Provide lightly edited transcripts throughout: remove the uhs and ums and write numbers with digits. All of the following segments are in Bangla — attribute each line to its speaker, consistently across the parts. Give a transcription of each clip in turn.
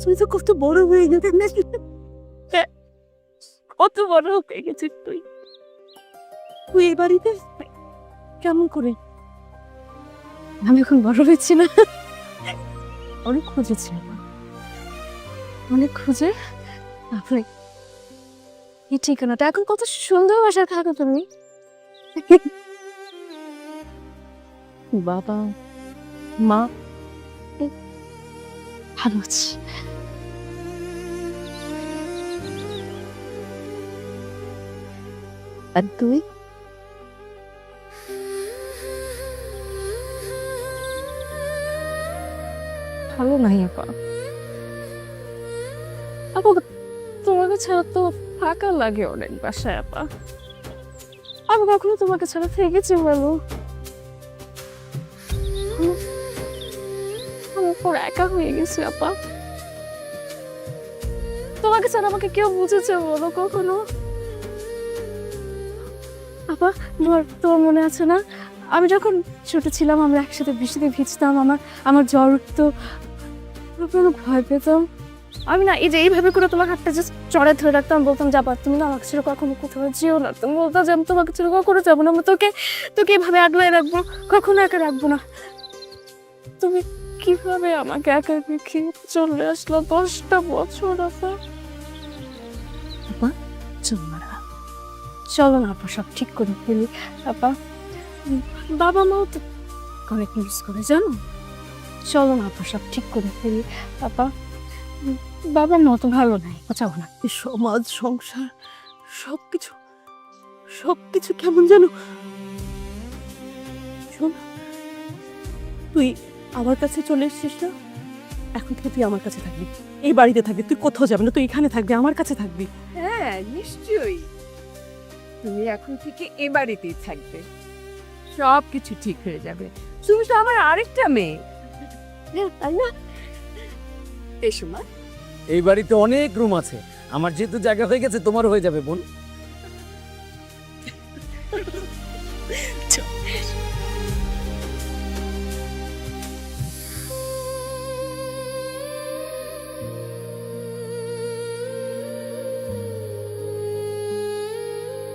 Speaker 1: তুই তো কত বড় হয়ে গেছিস, কত বড় হয়ে গেছিস তুই। তুই এই বাড়িতে কেমন করে? আমি এখন বড় হয়েছি না? অনেক খুঁজেছি, অনেক খুঁজে তারপরে এই ঠিকানাটা। এখন কত সুন্দর বাসায় থাকো তুমি। বাবা মা ভালো আছি। আর তুই? ভালো নাই আপা। আপা তোমাকে ছাড়া তো ফাঁকা লাগে অনেক বাসায় আপা। আমি কখনো তোমাকে ছাড়া থেকেছি বলো? আমি পুরো একা হয়ে গেছি আপা। তোমাকে ছাড়া আমাকে কেউ বুঝেছে বলো কখনো? আপা তোর মনে আছে না, আমি যখন ছোট ছিলাম আমরা একসাথে বৃষ্টিতে ভিজতাম, আমার জ্বর উঠতো, ভয় পেতাম। আমি না এই যে এইভাবে করে তোমার হাতটা জাস্ট চড়ে ধরে রাখতাম, বলতাম যাবা তুমি না আমাকে ছেড়ে কখনো কোথাও যেও না। তুমি বলতাম যে আমি তোমাকে ছেড়ে কখনো যাবো না, আমি তোকে এভাবে আগলায় রাখবো, কখনো একা রাখবো না। তুমি কিভাবে আমাকে একা রেখে চলে আসলো 10টা বছর? আপা চলো না আপা, সব ঠিক করে ফেলি। আপা বাবা মাও তো অনেক মিস করে জানো। চলো না আপা, সব ঠিক করে ফেলি। আপা বাবার মতো ভালো নাই, বোঝাবো না। সমাজ সংসার সবকিছু সবকিছু কেমন যেন। শোন, তুই আমার কাছে চলে এসেছিস না, এখন থেকে তুই আমার কাছে থাকবি, এই বাড়িতে থাকবি, তুই কোথাও যাবি না, তুই এখানে থাকবি, আমার কাছে থাকবি।
Speaker 2: হ্যাঁ নিশ্চয়ই, তুমি এখন থেকে এ বাড়িতেই থাকবে, সব কিছু ঠিক হয়ে যাবে। তুমি তো আমার আরেকটা মেয়ে,
Speaker 1: তাই না?
Speaker 2: এসো মা।
Speaker 3: এই বাড়িতে অনেক রুম আছে, আমার যেহেতু জায়গা হয়ে গেছে তোমারও হয়ে যাবে বোন।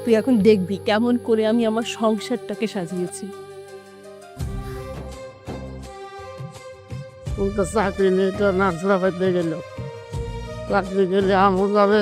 Speaker 1: তুই এখন দেখবি কেমন করে আমি আমার সংসারটাকে সাজিয়েছি।
Speaker 4: চাকরি নিয়ে তো নাচরা পাইতে গেল, চাকরি গেলে আমও যাবে,